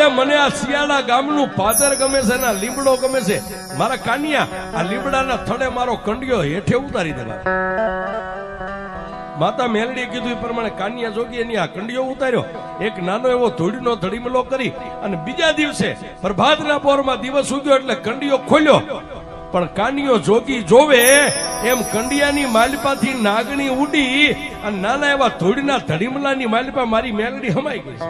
એ મને આ શિયાળા ગામનું પાદર ગમે છે ને લીમડો ગમે છે. મારા કાનિયા આ લીમડાના થડે મારો કંડિયો હેઠે ઉતારી દેવા. માતા મેલડીએ કીધું એ પ્રમાણે કાનિયા જોગી એની આ કંડિયો ઉતાર્યો. એક નાનો એવો ધૂળનો ધડીમલો કરી અને બીજા દિવસે પ્રભાતના પોરમાં દિવસ ઉગ્યો એટલે કંડિયો ખોલ્યો. પણ કાનિયો જોગી જોવે એમ કંડિયાની માલિપાથી નાગણી ઉડી અને નાના એવા ધૂળના ધડીમલાની માલિપા મારી મેલડી હમાઈ ગઈ છે.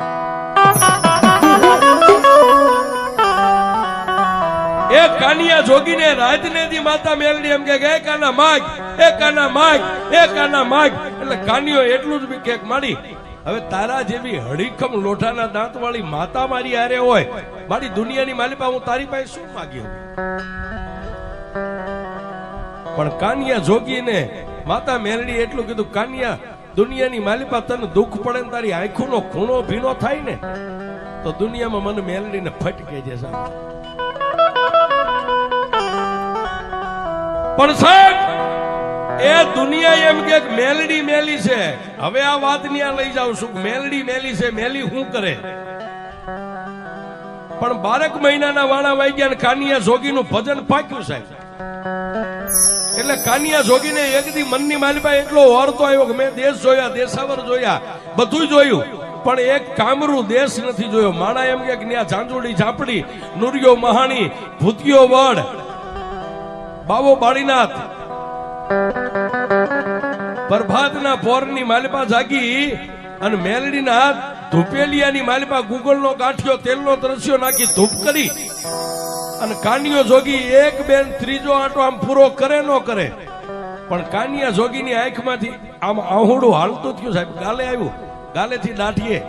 એ કાનિયા જોગીને રાતને દી માતા મેલડી એમ કે એ કાના માગ, એ કાના માગ, એ કાના માગ. એટલે કાનિયો એટલું જ કેક માડી. હવે તારા જેવી હડીખમ લોઠાના દાંત વાળી માતા મારી હારે હોય, મારી દુનિયાની માલિપા હું તારી પાસે શું માગ્યો? પણ કાનિયા જોગીને માતા મેલડી એટલું કીધું, કાનિયા દુનિયાની માલિપા તને દુઃખ પડે ને તારી આંખોનો ખૂણો ભીનો થાય ને તો દુનિયામાં મને મેલડીને ફટકે જશે. પણ સાહેબ એ દુનિયા એમ કે મેલડી મેલી છે. હવે આ વાત ન્યા લઈ જાઉં છું, મેલડી મેલી છે, મેલી શું કરે? પણ 12 મહિનાના વાણા વાગ્યા ને કાનિયા જોગીનું ભજન પાક્યું સાહેબ. એટલે કાનિયા જોગીને એક દી મનની માલિપા એટલો ઓરતો આવ્યો કે મેં દેશ જોયા, દેશાવર જોયા, બધું જોયું, પણ એક કામરૂ દેશ નથી જોયો. માણા એમ કે ત્યાં ઝાંઝુડી ઝાપડી, નુરિયો મહાણી, ભૂતિયો વડ, બાવો બાળીનાથ, પ્રભાતના પોરની માલિપા જાગી અને મેલડીના ધૂપેલિયાની માલિપા ગુગળનો ગાંઠિયો તેલનો તરસ્યો નાખી ધૂપ કરી અને કાનિયો જોગી એક બેન ત્રીજો આંટો આમ પૂરો કરે ન કરે પણ કાનિયા જોગીની આંખમાંથી આમ આહુડું હાલતું થયું સાહેબ. ગાલે આવ્યું, ગાલેથી દાઢીએ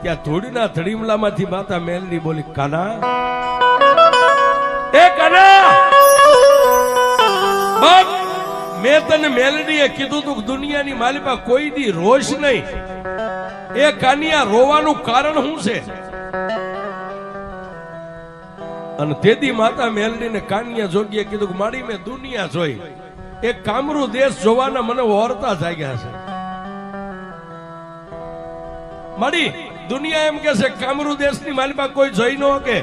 ત્યાં ધૂળના ધડીમલામાંથી માતા મેલડી બોલી, કાના એ કાના બાપ, મેં તને મેલડીએ કીધું તું દુનિયાની માલિપા કોઈ દી રોશ નહીં. એ કાનિયા રોવાનું કારણ શું છે? અને તેથી માતા મેલડીને કાનિયા જોગીએ કીધું કે માડી મેં દુનિયા જોઈ, એક કામરૂ દેશ જોવાના મને ઓરતા જાગ્યા છે. માડી દુનિયા એમ કે છે કામરૂ દેશની માલિપા કોઈ જોઈ ન કે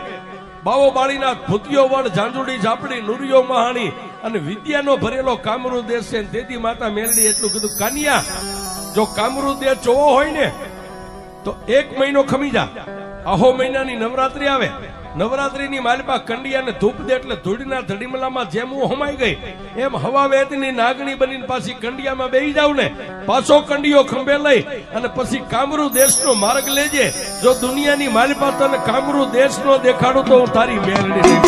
બાવો બાળીનાથ, ભૂતિયો વડ, ઝાંઝુડી ઝાપડી, નુરિયો મહાણી અને વિદ્યાનો ભરેલો કામરૂ દેશ છે. તેથી માતા મેલડી એટલું કીધું, કાનિયા જો કામરૂ દેશ જોવો હોય ને તો 1 મહિનો ખમી જા. આહો મહિનાની નવરાત્રી આવે, નવરાત્રીની માલિપા કંડિયાને ધૂપ દે એટલે ધૂળના ધડીમલામાં જેમ હું હમાઈ ગઈ એમ હવા વેતની નાગણી બનીને પાછી કંડિયામાં બેહી જાવ ને, પાછો કંડિયો ખંભે લઈ અને પછી કામરૂ દેશનો માર્ગ લેજે. જો દુનિયાની માલિપા તને કામરૂ દેશનો દેખાડું તો હું તારી મેલડી નહીં.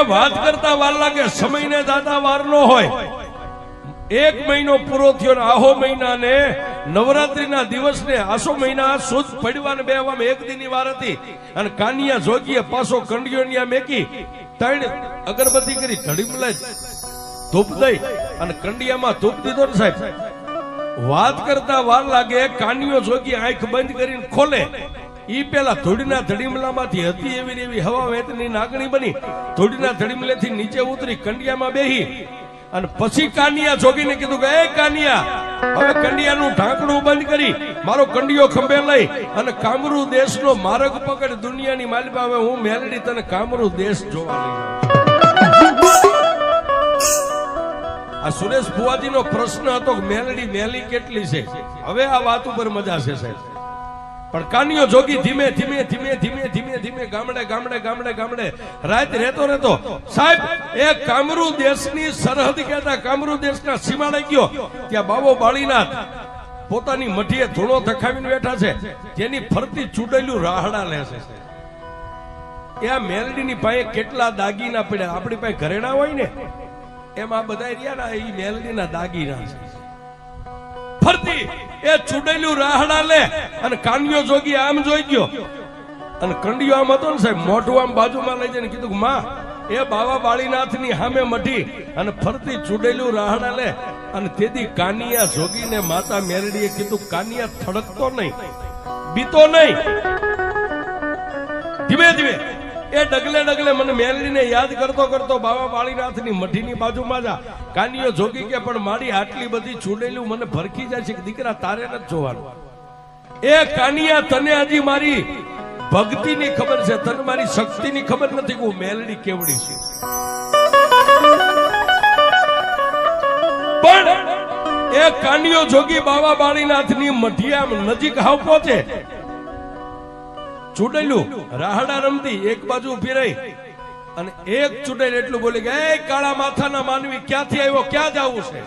વાત કરતા વાર લાગે, સમયને દાદા વાર નો હોય. 1 મહિનો પૂરો થયો ને આહો મહિના ને નવરાત્રીના દિવસને આસો મહિના સુદ પડવાને બેવામાં 1 દીની વાર હતી અને કાનિયા જોગીએ પાછો કંડિયો મેકી 3 અગરબત્તી કરી ધડીમલાઈ ધૂપ દઈ અને કંડિયામાં ધૂપ દીધો ને સાહેબ. વાત કરતા વાર લાગે, કાનિયો જોગી આંખ બંધ કરીને ખોલે ઈ પેલા ધૂળના ધડીમલામાંથી હતી એવી હવા વેતની નાગણી બની ધૂળના ધડીમલેથી નીચે ઉતરી કંડિયામાં બેહી અને પછી કાનિયા જોગીને કીધું કે એ કાનિયા હવે કંડિયાનું ઢાંકણું બંધ કરી કરી મારો કંડિયો ખંભે લઈ અને કામરૂ દેશનો માર્ગ પકડ દુનિયાની માલિપા હવે હું મેલડી તને કામરૂ દેશ જોવા લઈ આ સુરેશ ફુવાજીનો પ્રશ્ન હતો કે મેલડી મેલી કેટલી છે હવે આ વાત ઉપર મજા છે સાહેબ પણ કાનિયો જોગી ધીમે ધીમે ધીમે ધીમે ધીમે ધીમે ગામડે ગામડે ગામડે ગામડે રાત રહેતો સાહેબ એ કામરૂ દેશની સરહદ કહેતા કામરૂ દેશના સીમાડે ગયો ત્યાં બાબો બાળીનાથ પોતાની મઠીએ ધૂણો ધખાવીને બેઠા છે જેની ફરતી ચૂડેલું રાહડા લે છે એ આ મેલડીની પાસે કેટલા દાગીના પડ્યા આપણી પાસે ઘરેણા હોય ને એમ આ બધા રહ્યા ને એ મેલડીના દાગીના છે ફરતી એ ચૂડેલું રાહડા લે અને કાનિયો જોગી આમ જોઈ ગયો અને કંડિયો આમ હતો ને સાહેબ મોઢું આમ બાજુમાં લઈ જઈને કીધું માં એ બાવા બાળીનાથની સામે મઢી અને ફરતી ચૂડેલું રાહડા લે અને તેથી કાનિયા જોગીને માતા મેલડીએ કીધું કાનિયા થડકતો નહીં બીતો નહીં ધીમે ધીમે એ ડગલે ડગલે મને મેલડીને યાદ કરતો કરતો બાવા બાળીનાથની મઠીની બાજુમાં જા કાનિયો જોગી કે પણ મારી આટલી બધી ચૂડેલું મને ભરખી જાય છે કે દીકરા તારે નથી જોવાનું એ કાનિયા તને હજી મારી ભક્તિની ખબર છે તને મારી શક્તિની ખબર નથી કે હું મેલડી કેવડી છું પણ એ કાનિયો જોગી બાવા બાળીનાથની મઠિયા નજીક હાવ પહોંચે ચૂડેલું રાહડા રમતી એક બાજુ ઉભી રહી અને એક ચૂડેલ એટલું બોલી કે એ કાળા માથાના માનવી ક્યાંથી આવ્યો ક્યાં જવું છે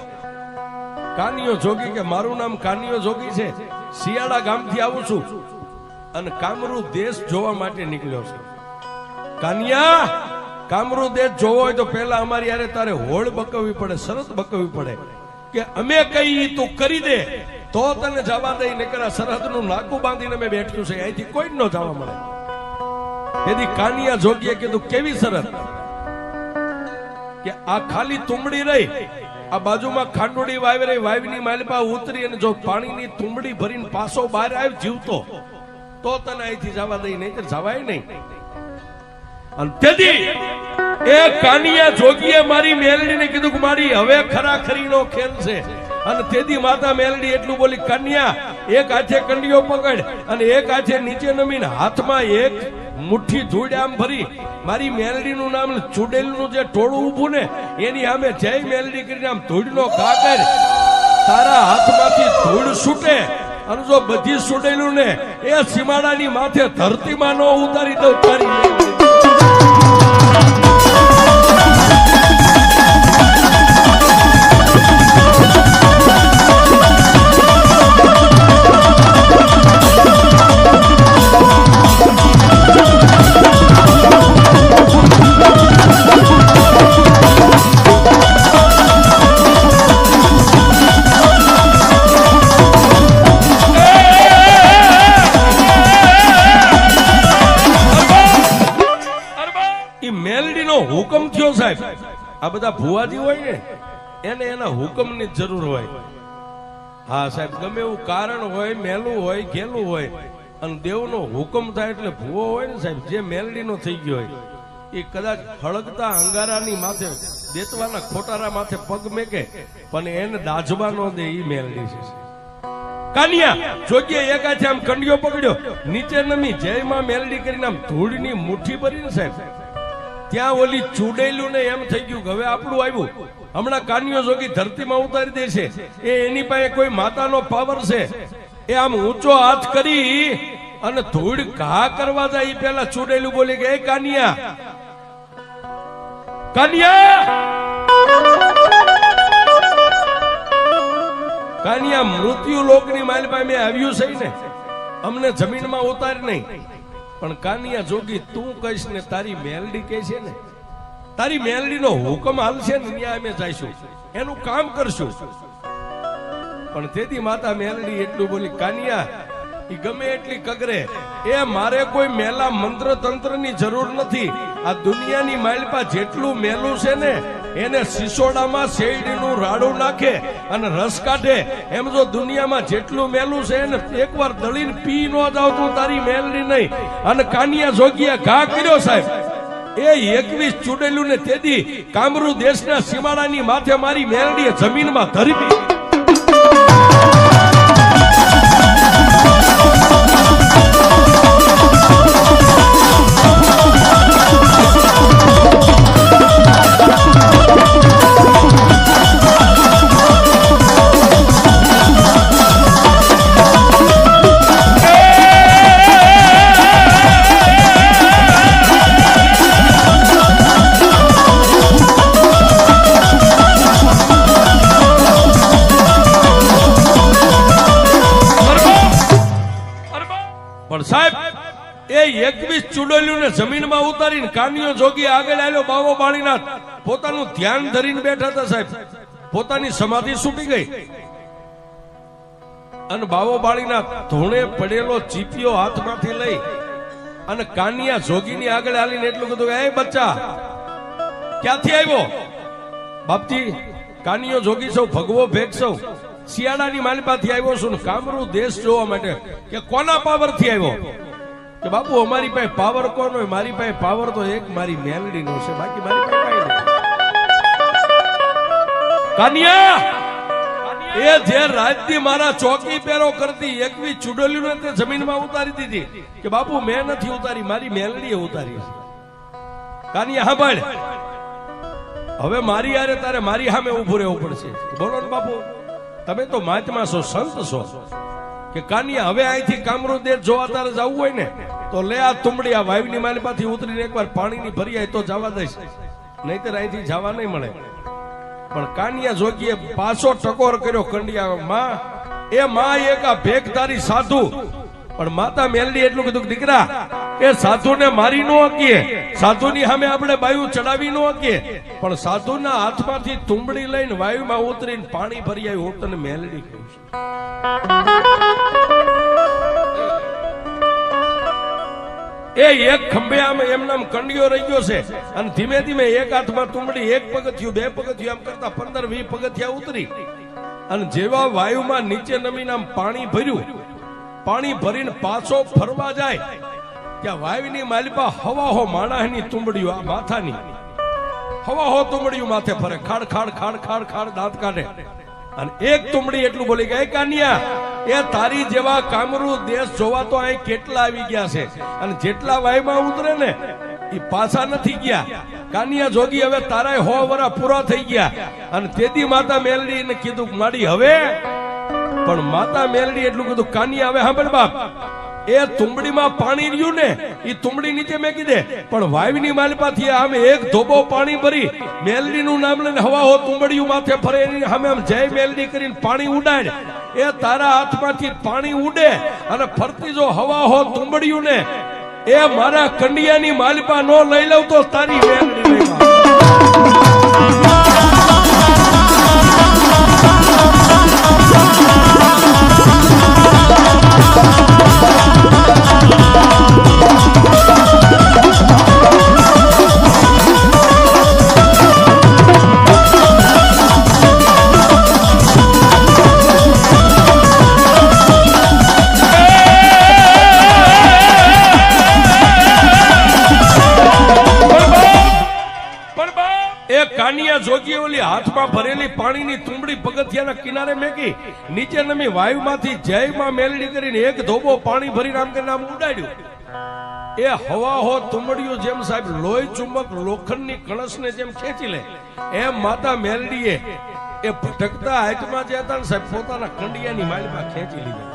કાનિયો જોગી કે મારું નામ કાનિયો જોગી છે શિયાળા ગામથી આવું છું અને કામરૂ દેશ જોવા માટે નીકળ્યો છે કાનિયા કામરૂ દેશ જોવો હોય તો પહેલા અમારી યારે તારે હોળ બકવવી પડે શરત બકવવી પડે કે અમે કઈ તું કરી દે તો તને જવા દઈ નકર સરહદનું નાકું બાંધીને મેં બેઠ્યું છે અહીંથી કોઈ ન જવા મળે તેથી કાનિયા જોગીએ કીધું કેવી શરત કે આ ખાલી તુંબડી રહી આ બાજુમાં ખાંડોડી વાવી રહી વાવીની માલિપા ઉતરી અને જો પાણીની તુંબડી ભરીને પાછો બહાર આવ જીવતો તો તને અહીંથી જવા દઈ નહીં જવાય નહીં અને તેથી એ કાનિયા જોગીએ મારી મેલડીને કીધું કે મારી હવે ખરાખરીનો ખેલ છે અને તેથી માતા મેલડી એટલું બોલી કન્યા એક હાથે કંડિયો પકડ અને એક હાથે નીચે નમીને હાથમાં એક મુઠ્ઠી ધૂળ આમ ભરી મારી મેલડીનું નામ ચૂડેલનું જે ટોળું ઊભું ને એની સામે જય મેલડી કરીને આમ ધૂળનો ઘા કર તારા હાથમાંથી ધૂળ છૂટે અને જો બધી ચૂડેલું ને એ સીમાડાની માથે ધરતીમાં ન ઉતારી દઉં તારી મેલડી હુકમ થયો સાહેબ આ બધા ભુવાજી હોય ને એને એના હુકમની જરૂર હોય હા સાહેબ ગમે એવું કારણ હોય મેલું હોય ઘેલું હોય અને દેવનો હુકમ થાય એટલે ભુવો હોય ને સાહેબ જે મેલડીનો થઈ ગયો હોય એ કદાચ હળગતા અંગારાની માથે દેતવાના ખોટારા માથે પગ મેકે પણ એને દાજવા ન દે એ મેલડી છે કાનિયા જોગીએ એક હાથે આમ કંડિયો પકડ્યો નીચે નમી જયમાં મેલડી કરીને આમ ધૂળની મુઠ્ઠી ભરીને સાહેબ ત્યાં ઓલી ચૂડેલું ને એમ થઈ ગયું કે હવે આપણું આવ્યું હમણાં કાનિયો જોગી ધરતીમાં ઉતારી દે છે એ એની પાસે કોઈ માતાનો પાવર છે એ આમ ઊંચો હાથ કરી અને ધૂળ ઘા કરવા જાય એ પેલા ચૂડેલું બોલી કે એ કાનિયા કાનિયા કાનિયા મૃત્યુ લોકની માલિપા મેં આવ્યું છે ને અમને જમીનમાં ઉતારી નહીં પણ કાનિયા જોગી તું કહીશ ને તારી મેલડી કહે છે ને તારી મેલડીનો હુકમ હાલશે ને ત્યાં અમે જઈશું એનું કામ કરશું પણ તેથી માતા મેલડી એટલું બોલી કાનિયા એ ગમે એટલી કગરે એ મારે કોઈ મેલા મંત્ર તંત્રની જરૂર નથી આ દુનિયાની માલિપા જેટલું મેલું છે ને એને સિસોડામાં શેરડીનું રાડું નાખે અને રસ કાઢે એમ જો દુનિયામાં જેટલું મેલું છે એને એકવાર દળીને પી ન જાવ તું તારી મેલડી નહીં અને કાનિયા જોગીએ ઘા કર્યો સાહેબ એ 21 ચૂડેલું ને તેથી કામરૂ દેશના સીમાડાની માથે મારી મેલડીએ જમીનમાં ધરવી પણ સાહેબ એ 21 ચુડેલીઓને જમીનમાં ઉતારીને કાનિયો જોગી આગળ આવ્યો. બાવો બાળીનાથ પોતાનું ધ્યાન ધરીને બેઠા હતા સાહેબ. પોતાની સમાધિ છૂટી ગઈ અને બાવો બાળીનાથ ધોણે પડેલો ચીપિયો હાથમાંથી લઈ અને કાનિયા જોગીની આગળ આલીને એટલું કીધું, એ બચ્ચા ક્યાંથી આવ્યો? બાપજી કાનિયો જોગી સૌ ભગવો ભેગ સૌ શિયાળાની માલિપાથી આવ્યો છું ને કામરૂ દેશ જોવા માટે. કે કોના પાવર થી આવ્યો? કે બાપુ અમારી પાસે પાવર કોનો હોય? મારી પાસે પાવર તો એક મારી મેલડીનો છે, બાકી મારી પાસે કઈ નથી. કાનિયા એ જે રાજ્ય મારા ચોકી પેરો કરતી 21 ચુડેલીઓને તે જમીનમાં ઉતારી દીધી. કે બાપુ મેં નથી ઉતારી, મારી મેલડીએ ઉતારી. કાનિયા સાંભળ, હવે મારી યારે તારે મારી સામે ઉભું રહેવું પડશે. બોલો ને બાપુ, તમે તો મહાત્મા છો, સંત છો. કે કાનિયા હવે અહીંથી કામરૂ દેશ જોવા તારે જવું હોય ને તો લે આ તુંબડી આ વાયુની માલિપાથી ઉતરીને એકવાર પાણીની ભરી આય તો જવા દઈશ, નહીતર અહીંથી જવા નહીં મળે. પણ કાનિયા જોગીએ પાછો ટકોર કર્યો કંડિયા માં. એ માં એક આ ભેખધારી સાધુ. પણ માતા મેલડી એટલું કીધું, દીકરા એ સાધુને મારી નો હકીએ, સાધુની સામે આપણે વાયુ ચડાવી નો હકીએ, પણ સાધુના હાથમાંથી તુંબડી લઈને વાયુમાં ઉતરીને પાણી ભરી આવી. હું તને મેલડી કહું છું. એ એક ખંભે આમ એમનામ કંડિયો રહી ગયો છે અને ધીમે ધીમે એક હાથમાં તુંબડી, એક પગથિયું, બે પગથિયું આમ કરતા 15-20 પગથિયા ઉતરી અને જેવા વાયુમાં નીચે નમીને આમ પાણી ભર્યું. પાણી ભરીને પાછો ફરવા જાય ત્યાં વાયુની માલિપા હવાહો માણસની તુંબડીઓ આ માથાની હવાહો તુંબડીઓ માથે ફરે. ખાડ ખાડ ખાડ ખાડ ખાડ દાંત કાઢે અને એક તુંબડી એટલું બોલી ગઈ, કાનિયા એ તારી જેવા કામરૂ દેશ જોવા તો અહીં કેટલા આવી ગયા છે અને જેટલા વાયુમાં ઉતરે ને એ પાછા નથી ગયા. કાનિયા જોગી હવે તારાય 100 વર્ષ પૂરા થઈ ગયા. અને તેથી માતા મેલડીને કીધું, માડી હવે. પણ માતા મેલડી એટલું કીધું, કાનિયા હવે સાંભળ બાપ, એ તુંબડીમાં પાણી રહ્યું ને એ તુંબડી નીચે મેકી દે, પણ વાયુની માલિપાથી આમ એક ધોબો પાણી ભરી મેલડીનું નામ લઈને હવાહો તુંબડીયું માથે ફરે એની સામે આમ જય મેલડી કરીને પાણી ઉડાડ. એ તારા હાથમાંથી પાણી ઉડે અને ફરતી જો હવાહો તુંબડીયું ને એ મારા કંડિયાની માલિપા નો લઈ લઉં તો તારી મેલડી લઈ. કાનિયા જોગીએ ઓલી હાથમાં ભરેલી પાણીની તુંબડી પગથિયાના કિનારે મેકી નીચે નમી વાયુમાંથી જયમાં મેલડી કરીને એક ધોબો પાણી ભરીને આમ કરીને આમ ઉડાડ્યું. એ હવાહો તુંબડીઓ જેમ સાહેબ લોહી ચુંબક લોખંડની કણસને જેમ ખેંચી લે એમ માતા મેલડીએ એ ભટકતા હાથમાં જે હતા ને સાહેબ પોતાના કંડિયાની માલિપા ખેંચી લીધા.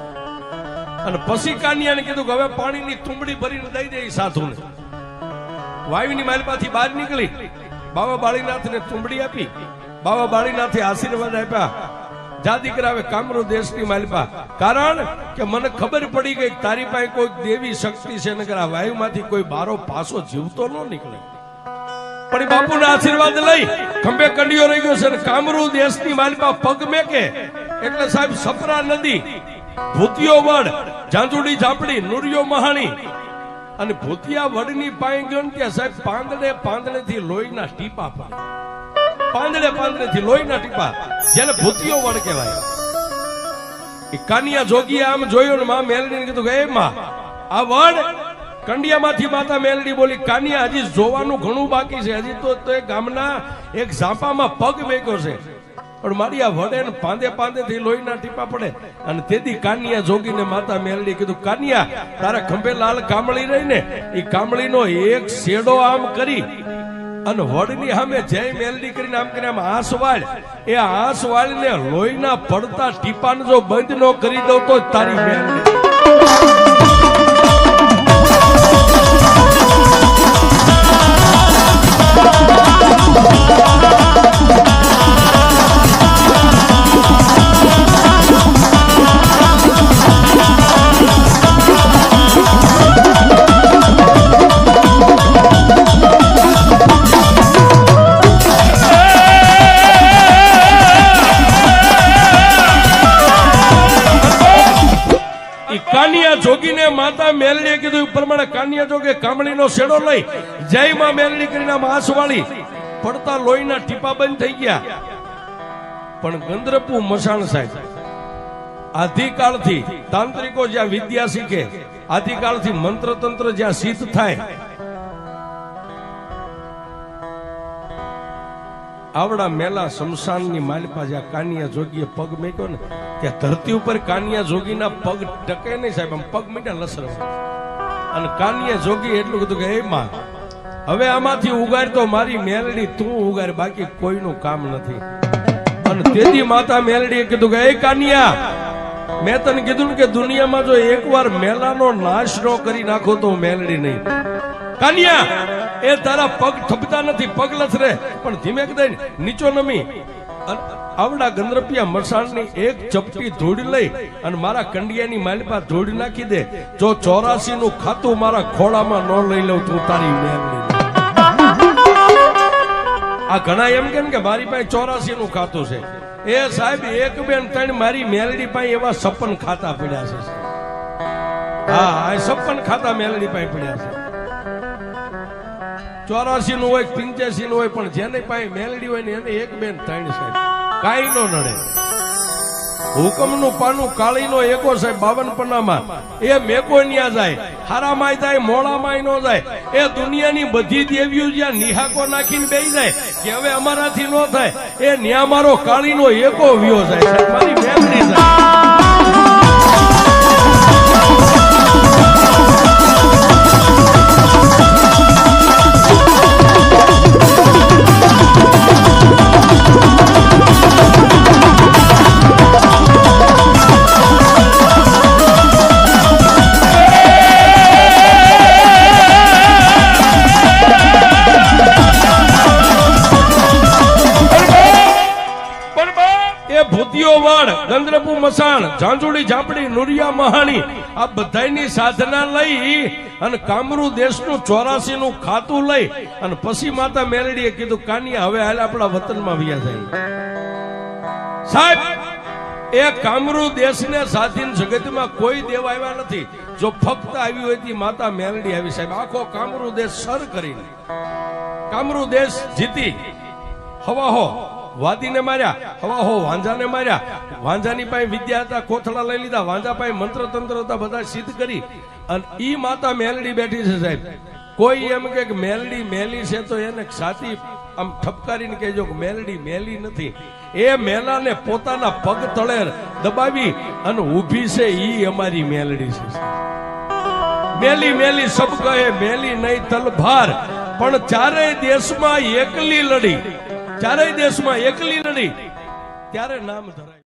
અને પછી કાનિયાને કીધું કે હવે પાણીની તુંબડી ભરીને દઈ દે સાધુને. વાયુની માલિપાથી બહાર નીકળી બાબા બાળીનાથને તુંબડી આપી. બાબા બાળીનાથે આશીર્વાદ આપ્યા, જા દીકરા હવે કામરૂ દેશની માલિપા. કારણ કે મને ખબર પડી ગઈ તારી પાસે કોઈ દેવી શક્તિ છે, નકર આ વાયુમાંથી કોઈ બારો પાસો જીવતો ન નીકળે. પણ બાપુના આશીર્વાદ લઈ ખંભે કંડિયો રહી ગયો છે અને કામરૂ દેશની માલિપા પગ મેકે એટલે સાહેબ સપરા નદી, ભૂતિયો વડ, ઝાંઝુડી ઝાપડી, નુરિયો મહાણી અને ભૂતિયા વડની પાસે ગયો ને ત્યાં સાહેબ પાંદડે થી લોહીના ટીપા પડે. પાંદડે થી લોહીના ટીપા, જેને ભૂતિયો વડ કહેવાય. એ કાનિયા જોગીએ આમ જોયું ને માં મેલડીને કીધું કે એ માં આ વડ કંડિયામાંથી માતા મેલડી બોલી, કાનિયા હજી જોવાનું ઘણું બાકી છે, હજી તો એ ગામના એક ઝાંપામાં પગ મેક્યો છે, પણ મારી આ વડે ને પાંદે થી લોહીના ટીપા પડે. અને તેથી કાનિયા જોગીને માતા મેલડી કીધું, કાનિયા તારા ખંભે લાલ કામળી રહી ને એ કામળીનો એક શેડો આમ કરી અને વડની સામે જય મેલડી કરીને આમ કરીને આમ આસવાળ, એ આસવાળ ને લોહીના પડતા ટીપાને જો બંધ ન કરી દઉં તો તારી મેલડી. કાનિયા જોગીને માતા મેલડીએ કીધું એ પ્રમાણે કાનિયા જોગે કામળીનો શેડો લઈ જય માં મેલડી કરીને આંસ વાળી પડતા લોહીના ટીપા બંધ થઈ ગયા. પણ ગંદ્રપુ મસાણ સાહેબ આદિકાળથી તાંત્રિકો જ્યાં વિદ્યા શીખે, આદિકાળથી મંત્ર તંત્ર જ્યાં સિદ્ધ થાય, આવડા મેલા શમશાનની માલિપા જ્યાં કાનિયા જોગીએ પગ મૂક્યો ને ત્યાં ધરતી ઉપર કાનિયા જોગીના પગ ટકે નહીં સાહેબ, આમ પગ મીઠા લસરવા. અને કાનિયા જોગી એટલું કીધું કે હે માં, હવે આમાંથી ઉગાર તો મારી મેલડી તું ઉગાર, બાકી કોઈનું કામ નથી. અને તેથી માતા મેલડીએ કીધું કે હે કાનિયા, મેં તને કીધું ને કે દુનિયામાં જો એકવાર મેલાનો નાશ ન કરી નાખો તો મેલડી નહીં. કાનિયા, એ તારા પગ થપતા નથી, પગ લથરે, પણ ધીમે કદાચ નીચો નમી આવડા ગંદ્રપિયા મસાણની એક ચપટી ધૂળ લઈ અને મારા કંડિયાની માલિપા ધૂળ નાખી દે. જો 84 નું ખાતું મારા ખોળામાં ન લઈ લઉં તું તારી મેલડી. આ ઘણા એમ કે મારી પાસે 84 નું ખાતું છે. એ સાહેબ 1 2 3 મારી મેલડી પાસે એવા 56 ખાતા પડ્યા છે. હા, આ 56 ખાતા મેલડી પાસે પડ્યા છે. 84 નું હોય 85 નું હોય, પણ જેને પાસે મેલડી હોય ને એને 1 2 3 સાહેબ કાઈ નો નડે. હુકમનું પાનું કાળીનો એકો સાહેબ 52 પન્નામાં એ મેકો ન્યા જાય, હારામાં જાય, મોળામાં નો જાય. એ દુનિયાની બધી દેવીઓ જ્યાં નિહાકો નાખીને બેસી જાય કે હવે અમારાથી નો થાય, એ ન્યા મારો કાળીનો એકો વ્યો જાય, મારી મેલડી જાય. ગંદ્રપુ મસાણ, ઝાંઝુડી ઝાંપડી, નુરિયા મહાણી, આ બધાની સાધના લઈ અને કામરૂ દેશનું 84 નું ખાતું લઈ અને પછી માતા મેલડીએ કીધું કાનિયા હવે હાલ આપણા વતનમાં વ્યા જાય. સાહેબ એ કામરૂ દેશને સાધીન જગતમાં કોઈ દેવ આવ્યા નથી. જો ફક્ત આવી હોય તી માતા મેલડી આવી સાહેબ. આખો કામરૂ દેશ સર કરીને કામરૂ દેશ જીતી. હવાહો વાદીને માર્યા, હવાહો વાંજાને માર્યા. વાંજાની પાસે વિદ્યા હતા, કોથળા લઈ લીધા. વાંજા પાસે મંત્ર તંત્ર હતા, બધા સિદ્ધ કરી. અને ઈ માતા મેલડી બેઠી છે સાહેબ. કોઈ એમ કે મેલડી મેલી છે તો એને સાચી આમ ઠપકારીને કહેજો કે મેલડી મેલી નથી. એ મેલાને પોતાના પગ તળે દબાવી અને ઊભી છે, ઈ અમારી મેલડી છે. મેલી મેલી સબ કહે, મેલી નહીં તલભાર, પણ ચારેય દેશમાં એકલી લડી, ચારેય દેશમાં એકલી લડી ત્યારે નામ ધરાય.